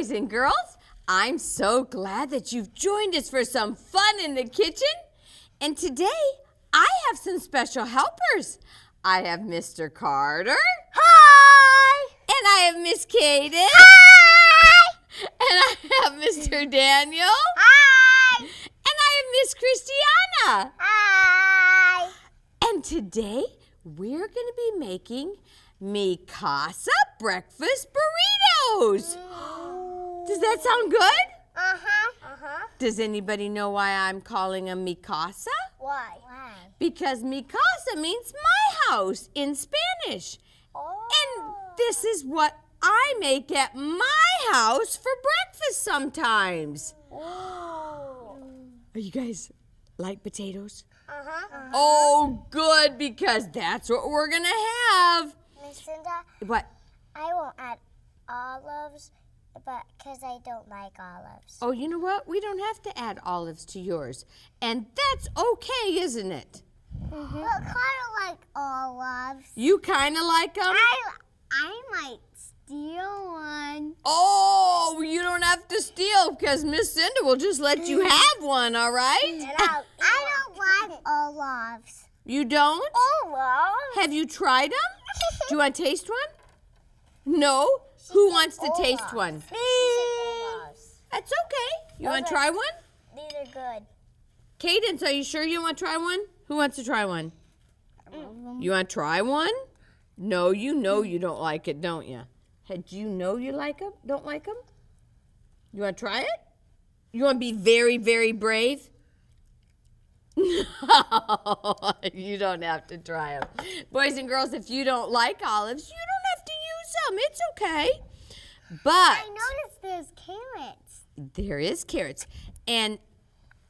boys and girls. I'm so glad that you've joined us for some fun in the kitchen. And today, I have some special helpers. I have Mr. Carter. Hi! And I have Miss Cadence. Hi! And I have Mr. Daniel. Hi! And I have Miss Christiana. Hi! And today, we're going to be making Casa Breakfast Burritos. Does that sound good? Uh-huh. Does anybody know why I'm calling them mi casa? Why? Because mi casa means my house in Spanish. Oh. And this is what I make at my house for breakfast sometimes. Oh. Are you guys like potatoes? Uh-huh. Oh, good, because that's what we're going to have. Miss Cinda, What? I won't add olives, but because I don't like olives. Oh, you know what? We don't have to add olives to yours. And that's okay, isn't it? Mm-hmm. But kind of like olives. You kind of like them? I might steal one. Oh, you don't have to steal because Miss Cinda will just let you have one, all right? I don't like olives. You don't? Olives? Have you tried them? Do you want to taste one? No? Who wants to taste one? Olives. That's okay. You want to try one? These are good. Cadence, are you sure you want to try one? Who wants to try one? You want to try one? No, you know you don't like it, don't you? Do you know you like them? Don't like them? You want to try it? You want to be very, very brave? No, you don't have to try them. Boys and girls, if you don't like olives, you don't have to use them. It's okay. But I noticed there's carrots. there is carrots. And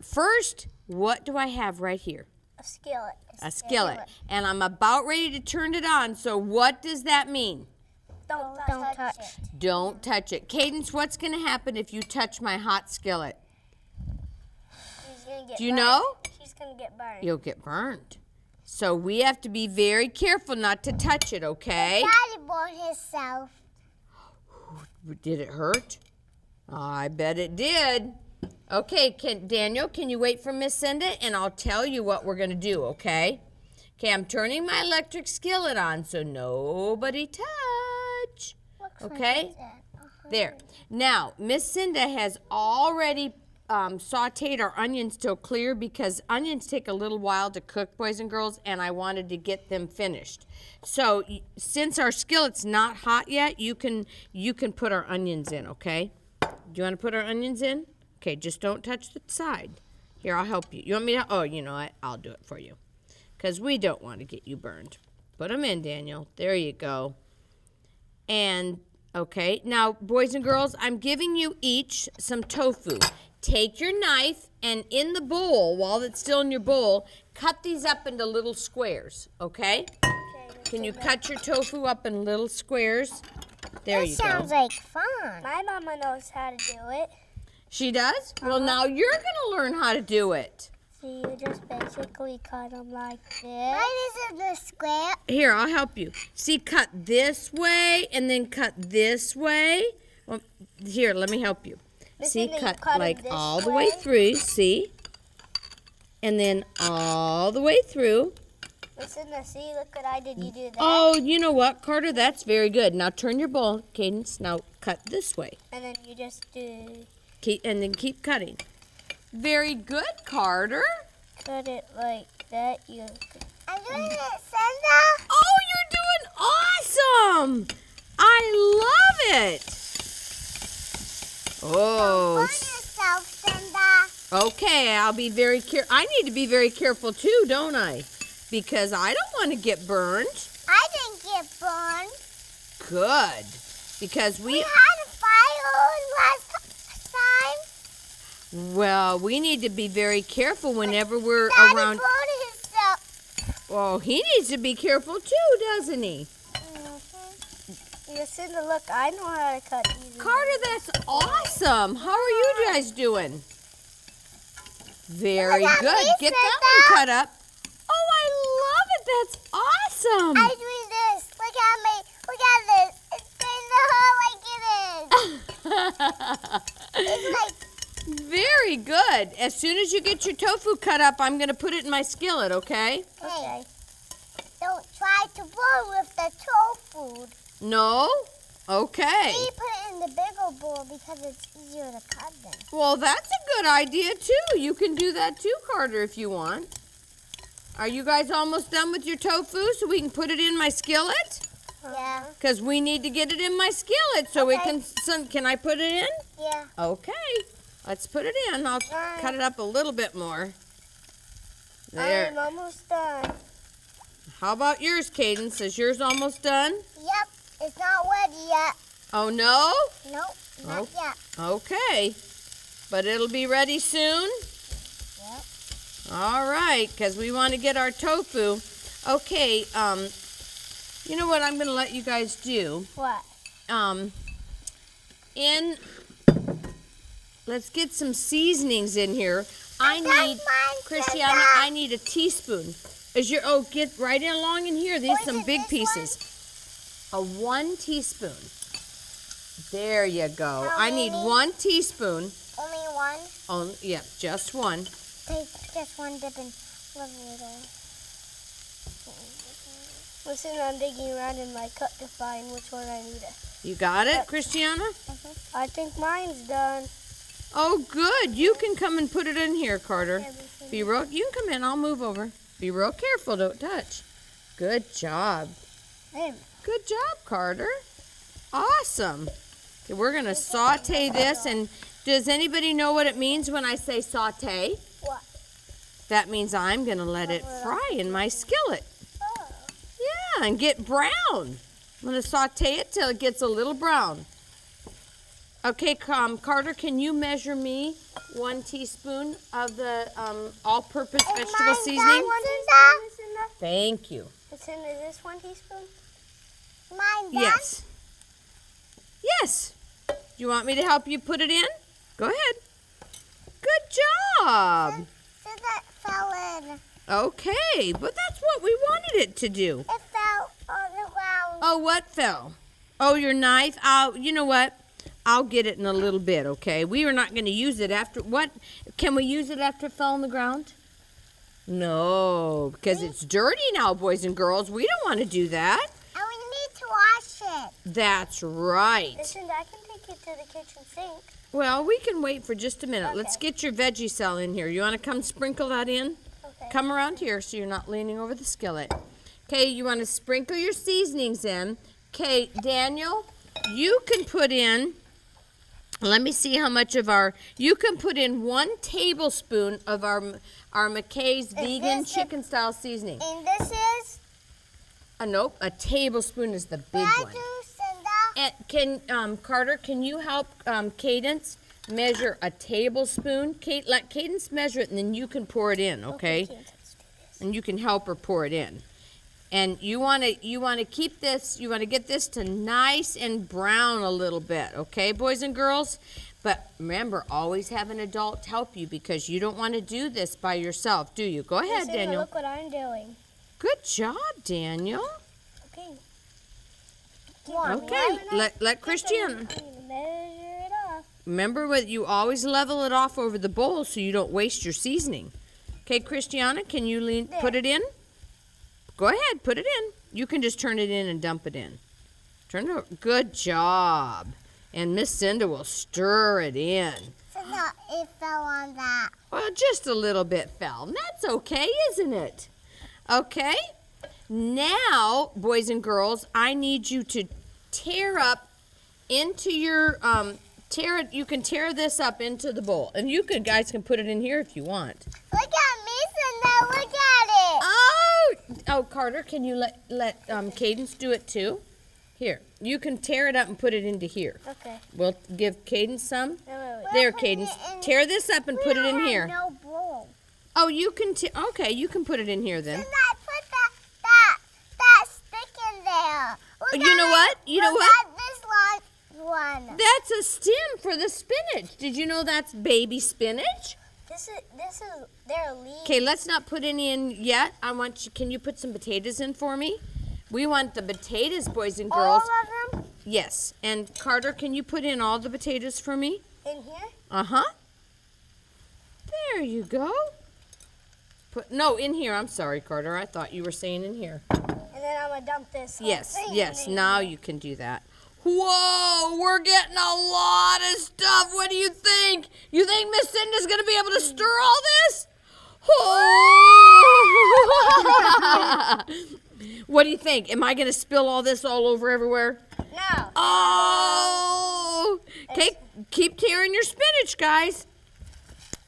first, what do I have right here? A skillet. A skillet. And I'm about ready to turn it on. So what does that mean? Don't touch it. Don't touch it. Cadence, what's going to happen if you touch my hot skillet? She's gonna get Do you burned. know? She's going to get burned. You'll get burned. So we have to be very careful not to touch it, okay? Daddy burned himself. Did it hurt? Oh, I bet it did. Okay, Daniel, can you wait for Miss Cinda? And I'll tell you what we're going to do, okay? Okay, I'm turning my electric skillet on so nobody touch. Okay? There. Now, Miss Cinda has already sauteed our onions till clear because onions take a little while to cook, boys and girls, and I wanted to get them finished. So, since our skillet's not hot yet, you can put our onions in, okay? Do you want to put our onions in? Okay, just don't touch the side. Here, I'll help you. You want me to? Oh, you know what? I'll do it for you. Because we don't want to get you burned. Put them in, Daniel. There you go. And, okay. Now, boys and girls, I'm giving you each some tofu. Take your knife and in the bowl, while it's still in your bowl, cut these up into little squares, okay? Can you cut your tofu up in little squares? There you go. That sounds like fun. My mama knows how to do it. She does? Well, now you're going to learn how to do it. So you just basically cut them like this. Mine isn't the square. Here, I'll help you. See, cut this way and then cut this way. Well, here, let me help you. See, cut like all the way through, see? And then all the way through. Listen, see, look what I did. You do that. Oh, you know what, Carter? That's very good. Now turn your bowl, Cadence. Now cut this way. And then you just do... And then keep cutting. Very good, Carter. Cut it like that. I'm doing it, Cinda. Oh, you're doing awesome. I love it. Oh. Burn yourself, Cinda. Okay, I'll be very careful. I need to be very careful too, don't I? Because I don't want to get burned. I didn't get burned. Good. Because We had a fire last time. well, we need to be very careful whenever we're Daddy around. burned himself. Oh, he needs to be careful too, doesn't he? Yes, Cinda, look, I know how to cut these. Carter, that's awesome. How are you guys doing? Very Look at good. me, Get that Cinda. one cut up. Oh, I love it. That's awesome. I do this. Look at me. Look at this. It's going to hurt like it is. good. As soon as you get your tofu cut up, I'm going to put it in my skillet, okay? Hey, don't try to boil with the tofu. No? Okay. We put it in the bigger bowl because it's easier to cut them. Well, that's a good idea, too. You can do that, too, Carter, if you want. Are you guys almost done with your tofu so we can put it in my skillet? Yeah. Because we need to get it in my skillet so we can... Can I put it in? Yeah. Okay. Let's put it in. I'll cut it up a little bit more. There. I'm almost done. How about yours, Cadence? Is yours almost done? Yep. It's not ready yet. Oh, no? Nope. Not yet. Okay. But it'll be ready soon? Yep. All right, because we want to get our tofu. Okay, you know what I'm going to let you guys do? What? Let's get some seasonings in here. Christiana, I need a teaspoon. Get right in along in here. These are some big pieces. A 1 teaspoon. There you go. I need 1 teaspoon. Only one? Yeah, just 1. Take just one dip and level it all. Listen, I'm digging around in my cup to find which one I need. You got it, Christiana? I think mine's done. Oh, good. You can come and put it in here, Carter. You can come in. I'll move over. Be real careful. Don't touch. Good job. Good job, Carter. Awesome. Okay, we're going to saute this. And does anybody know what it means when I say saute? What? That means I'm going to let it fry in my skillet. Yeah, and get brown. I'm going to saute it till it gets a little brown. Okay, Carter, can you measure me 1 teaspoon of the all-purpose vegetable seasoning? Thank you. Is this 1 teaspoon? Mine done? Yes. Yes. Do you want me to help you put it in? Go ahead. Good job. Cinda fell in. Okay, but that's what we wanted it to do. It fell on the ground. Oh, what fell? Oh, your knife? You know what? I'll get it in a little bit, okay? We are not going to use it after... What? Can we use it after it fell on the ground? No, because it's dirty now, boys and girls. We don't want to do that. And we need to wash it. That's right. Listen, I can take it to the kitchen sink. Well, we can wait for just a minute. Okay. Let's get your veggie cell in here. You want to come sprinkle that in? Okay. Come around here so you're not leaning over the skillet. Okay, you want to sprinkle your seasonings in. Okay, Daniel, you can put in... Let me see how much of you can put in 1 tablespoon of our McKay's vegan chicken style seasoning. And this is? Nope, a tablespoon is the big one. And Carter, can you help Cadence measure a tablespoon? Let Cadence measure it and then you can pour it in, okay? And you can help her pour it in. And you want to keep this, you want to get this to nice and brown a little bit, okay, boys and girls? But remember, always have an adult help you because you don't want to do this by yourself, do you? Go ahead, Daniel. Look what I'm doing. Good job, Daniel. Okay. Okay, let Christiana. Measure it off. Remember, you always level it off over the bowl so you don't waste your seasoning. Okay, Christiana, can you put it in? Go ahead, put it in. You can just turn it in and dump it in. Good job. And Miss Cinda will stir it in. Cinda, it fell on that. Well, just a little bit fell. And that's okay, isn't it? Okay. Now, boys and girls, I need you to tear up into your, you can tear this up into the bowl. And you guys can put it in here if you want. Look at me, Cinda, look at it. Oh, Carter, can you let Cadence do it too? Here, you can tear it up and put it into here. Okay. We'll give Cadence some. Wait. There, Cadence. Tear this up and put it in here. No bowl. Oh, you can. Okay, you can put it in here then. Cinda, I put that stick in there. You know what? You know what? This large one. That's a stem for the spinach. Did you know that's baby spinach? This is their leaves. Okay, let's not put any in yet. Can you put some potatoes in for me? We want the potatoes, boys and girls. All of them? Yes. And Carter, can you put in all the potatoes for me? In here? Uh-huh. There you go. No, in here. I'm sorry, Carter. I thought you were saying in here. And then I'm going to dump this whole thing Yes. in Now here. you can do that. Whoa, we're getting a lot of stuff. What do you think? You think Miss Cinda's going to be able to stir all this? Oh. What do you think? Am I going to spill all this all over everywhere? No. Oh. Okay, keep tearing your spinach, guys.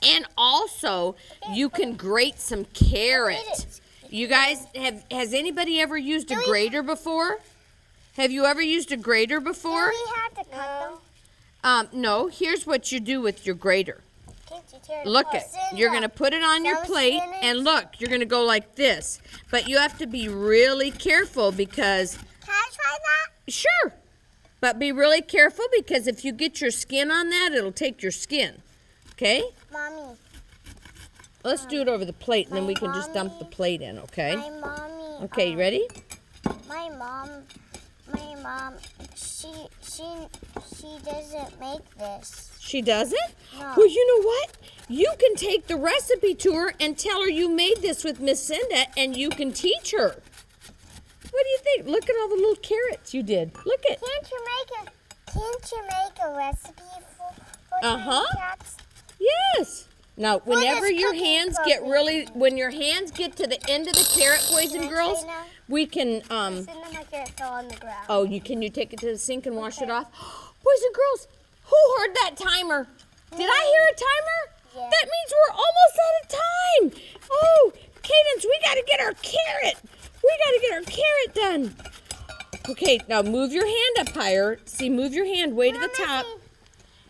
And also, you can grate some carrot. You guys, has anybody ever used a grater before? Have you ever used a grater before? Do we have to cut them? No. Here's what you do with your grater. Can't you tear it? Look it. You're going to put it on your Some plate, spinach. and look, you're going to go like this. But you have to be really careful because... Can I try that? Sure. But be really careful because if you get your skin on that, it'll take your skin. Okay? Mommy. Let's do it over the plate, and then we can just dump the plate in, okay? My mommy. Okay, you ready? My mom, she doesn't make this. She doesn't? No. Well, you know what? You can take the recipe to her and tell her you made this with Miss Cinda, and you can teach her. What do you think? Look at all the little carrots you did. Look at. Can't you make a recipe for cats? Yes. Now, whenever this your cooking hands book get is- really, when your hands get to the end of the carrot, boys and Can I girls, try now? we can, Send them my carrot fell on the ground. oh, can you take it to the sink and wash it off? Boys and girls, who heard that timer? Did I hear a timer? Yeah. That means we're almost out of time. Oh, Cadence, we got to get our carrot. We got to get our carrot done. Okay, now move your hand up higher. See, move your hand way to the top.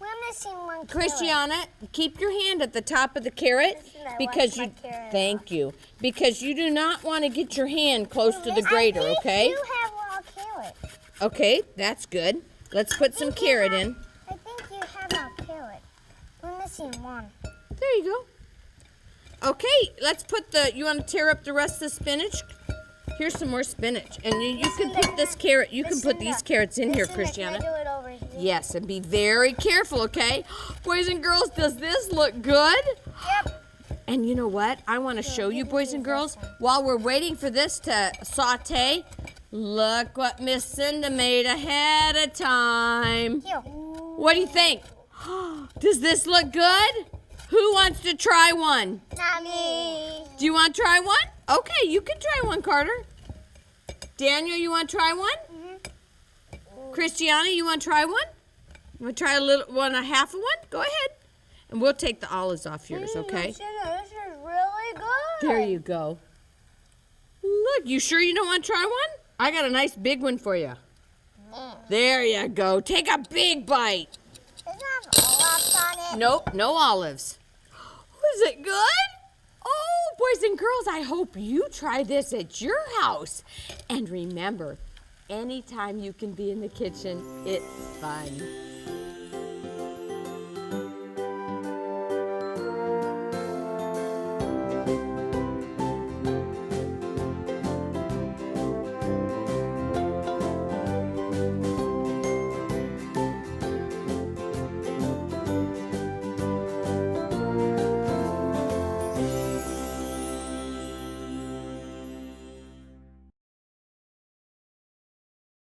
We're missing one carrot. Christiana, keep your hand at the top of the carrot Listen, I because washed my carrot thank you. Because you do not want to get your hand close to the grater, okay? You have raw carrot. Okay, that's good. Let's put some carrot in. I think you have a carrot. We're missing one. There you go. Okay, let's put you want to tear up the rest of the spinach? Here's some more spinach. And you can put this carrot, you can put these carrots in here, Christiana. Can I do it over here? Yes, and be very careful, okay? Boys and girls, does this look good? Yep. And you know what? I want to show you, boys and girls, while we're waiting for this to saute, look what Miss Cinda made ahead of time. Here. What do you think? Does this look good? Who wants to try one? Not me. Do you want to try one? Okay, you can try one, Carter. Daniel, you want to try one? Christiana, you want to try one? You want to try a half of one? Go ahead. And we'll take the olives off yours, okay? This is really good. There you go. Look, you sure you don't want to try one? I got a nice big one for you. There you go. Take a big bite. Does it have olives on it? Nope, no olives. Was it good? Oh, boys and girls, I hope you try this at your house. And remember, anytime you can be in the kitchen, it's fun.